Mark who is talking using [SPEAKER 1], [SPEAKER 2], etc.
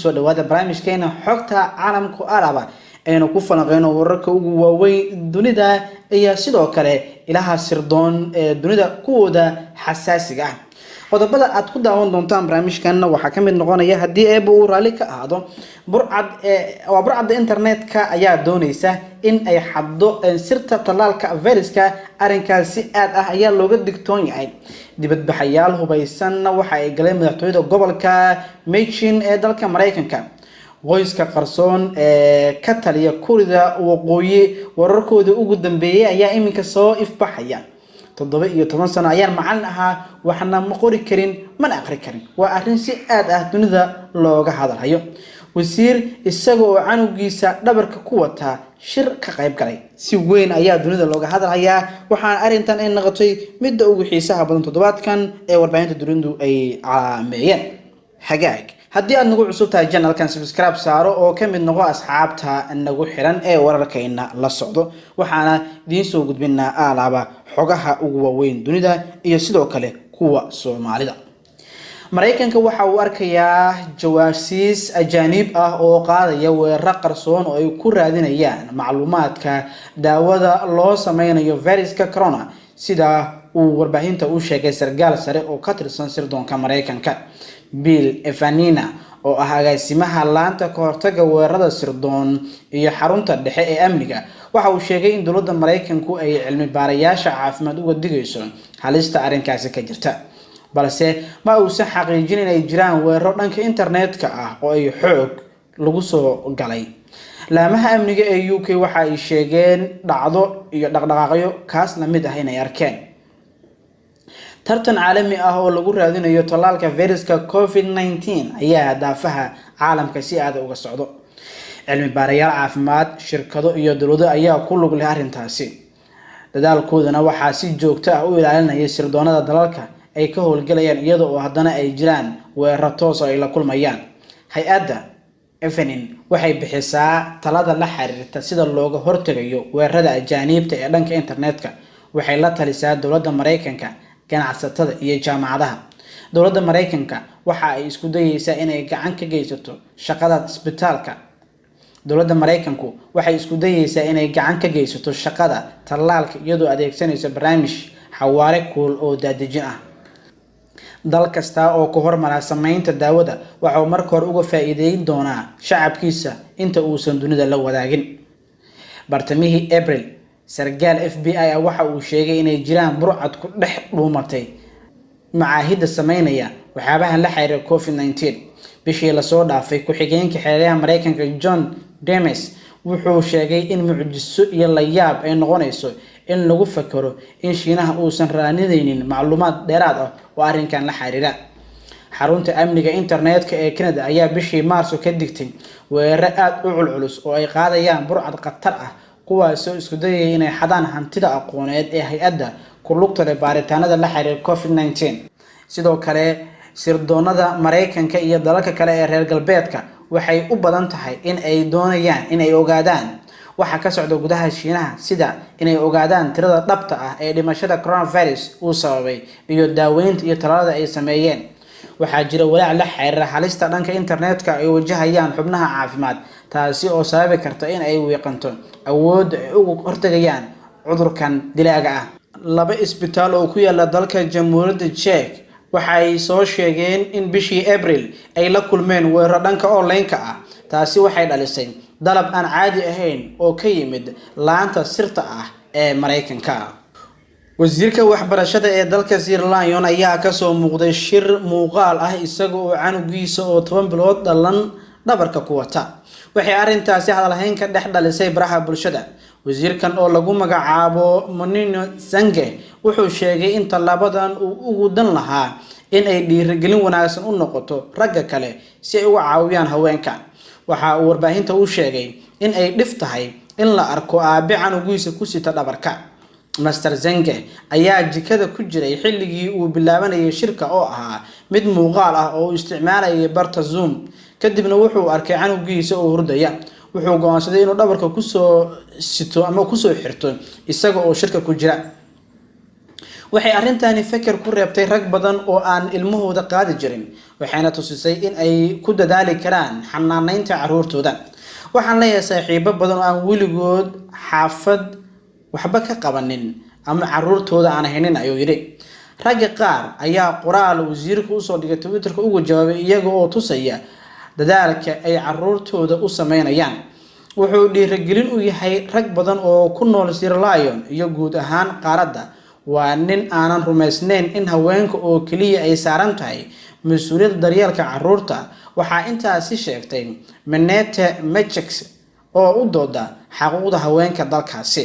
[SPEAKER 1] kusoo dhawaada barnaamijkeena xogta caalamka alaba aynu ku falanqeyno wararka ugu waaweyn dunida iyo sidoo kale ilaha sirdoon ee dunida kuwooda xasaasiga ah. qodobada aad ku daawan doontaan barnaamijkan waxaa ka mid noqonaya haddii eeba uu raali ka ahaado burcadda internetka ayaa doonaysa in ay xaddo sirta talaalka viruska. arrinkaas si aad ah ayaa looga digtoon yahay. dibadbaxayaal hubaysan waxa ay galeen madaxtooyada gobolka Michigan ee dalka Mareykanka. qoyska qarsoon ee ka taliya Kuurida waqooyi wararkooda ugu dambeeyay ayaa iminka soo ifbaxaya. 17 sano ayaan macallin ahaa waxna ma qori karin mana aqri karin. waa arrin si aad ah dunida looga hadalhayo. wasiir isaga oo canugiisa dhabarka ku wata shir ka qayb galay si weyn ayaa dunida looga hadalhayaa. waxaan arrintan ay noqotay mid ugu xiisaha badan toddobaadkan ee warbaahinta dunidu ay caameeyeen. hagaag haddii aad nagu cusub tahay channelkan subscribe saaro oo ka mid noqo asxaabta nagu xiran ee wararkeena la socdo. waxaana idiin soo gudbinaa alaaba xogaha ugu waaweyn dunida iyo sidoo kale kuwa Soomaalida. Mareykanka waxa uu arkayaa jawaasiis ajaanib ah oo qaadaya weerar qarsoon oo ay ku raadinayaan macluumaadka daawada loo sameynayo viruska corona, sida uu warbaahinta u sheegay sargaal sare oo ka tirsan sirdoonka Mareykanka. Bill Evanina oo ah agaasimaha laanta ka hortagga weerarada sirdoon iyo xarunta dhexe ee amniga waxa uu sheegay in dowladda Mareykanku ay cilmi baarayaasha caafimaad uga digayso halista arrinkaasi ka jirta, balse ma uusan xaqiijin in ay jiraan weeraro dhanka internetka ah oo ay xoog lagu soo galay. laamaha amniga ee UK waxa ay sheegeen dhacdo iyo dhaqdhaqaaqyo kaas la mid ah inay arkeen. tartan caalami ah oo lagu raadinayo talaalka viruska COVID-19 ayaa daafaha caalamka si aad uga socdo. cilmi baarayaal caafimaad, shirkado iyo dawlado ayaa ku lug leh arrintaasi. dadaalkoodana waxaa si joogto ah u ilaalinaya sirdoonada dalalka ay ka howlgalayaan iyada oo haddana ay jiraan weeraro toos ah ay la kulmayaan. hay-adda FNN waxay bixisaa talada la xiriirta sida looga hortagayo weerarada ajaanibta ee dhanka internetka. waxay la talisaa dowladda Mareykanka, ganacsatada iyo jaamacadaha. dowladda Mareykanka waxa ay isku dayaysaa inay gacan ka geysato shaqada isbitaalka. dowladda Mareykanku waxay isku dayaysaa inay gacan ka geysato shaqada talaalka iyadoo adeegsanaysa barnaamij xawaare kuul oo daadejin ah. dal kasta oo ku hormara sameynta daawada waxa uu marka hore uga faa'iideyn doonaa shacabkiisa inta uusan dunida la wadaagin. bartamihii April sargaal FBI waxa uu sheegay inay jiraan burcad ku dhex dhuumatay macaahidda sameynaya waxyaabaha la xiriira COVID-19. bishii la soo dhaafay ku-xigeenka xeeraha Mareykanka John Demes wuxuu sheegay in mucjiso iyo la yaab ay noqonayso in lagu fakaro in Shiinaha uusan raadinaynin macluumaad dheeraad ah oo arrinkan la xiriira. xarunta amniga internetka ee Canada ayaa bishii Maarso ka digtay weerar aad u culculus oo ay qaadayaan burcad khatar ah kuwaasoo isku dayay inay xadaan hantida aqooneed ee hay-adda ku lugta leh baaritaanada la xiriira COVID-19. sidoo kale sirdoonada Mareykanka iyo dalalka kale ee reer galbeedka waxay u badan tahay in ay doonayaan in ay ogaadaan waxa ka socda gudaha Shiinaha, sida inay ogaadaan tirada dhabta ah ee dhimashada coronavirus uu sababay iyo daaweynta iyo talaalada ay sameeyeen. waxaa jira walaac la xiriira halista dhanka internetka ay wajahayaan xubnaha caafimaad, taasi oo sababi karta in ay wiiqanto awoodda ay uga hortagayaan cudurkan dilaaga ah. 2 isbitaal oo ku yaala dalka Jamhuuriyadda Czech waxay soo sheegeen in bishii April ay la kulmeen weerar dhanka online-ka ah. taasi waxay dhalisay dalab aan caadi ahayn oo ka yimid laanta sirta ah ee Mareykanka. wasiirka waxbarashada ee dalka Sierra Leone ayaa ka soo muuqday shir muuqaal ah isaga oo canugiisa oo 10 bilood dhalan dhabarka ku wata. waxay arrintaasi hadalhayn ka dhex dhalisay baraha bulshada. wasiirkan oo lagu magacaabo Monino Zange wuxuu sheegay in talabadan uu ugu dan lahaa in ay dhiirigelin wanaagsan u noqoto ragga kale si ay uga caawiyaan haweenka. waxa uu warbaahinta u sheegay in ay dhif tahay in la arko aabe canugiisa ku sita dhabarka. Master Zange ayaa jikada ku jiray xilligii uu bilaabanayay shirka oo ahaa mid muuqaal ah oo isticmaalayay barta Zoom. kadibna wuxuu arkay canugiisa oo hurdaya. wuxuu go'aansaday inuu dhabarka ku soo sito ama ku soo xirto isaga oo shirka ku jira. waxay arrintani fakar ku reebtay rag badan oo aan ilmahooda qaadi jirin waxayna tusisay in ay ku dadaali karaan xanaaneynta caruurtooda waxaan leeyahay saaxiibo badan oo aan weligood xaafad waxba ka qabanin ama caruurtooda aan haynin ayuu yiri ragga qaar ayaa qoraal wasiirku u soo dhigay Twitterka ugu jawaabay iyaga oo tusaya dadaalka ay caruurtooda u sameynayaan wuxuu dhiirigelin u yahay rag badan oo ku nool Sierra Leone iyo guud ahaan qaaradda waa nin aanan rumaysnayn in haweenka oo kaliya ay saaran tahay mas'uuliyadda daryeelka caruurta waxaa intaasi sheegtay Minette Mechix oo u dooda xuquuqda haweenka dalkaasi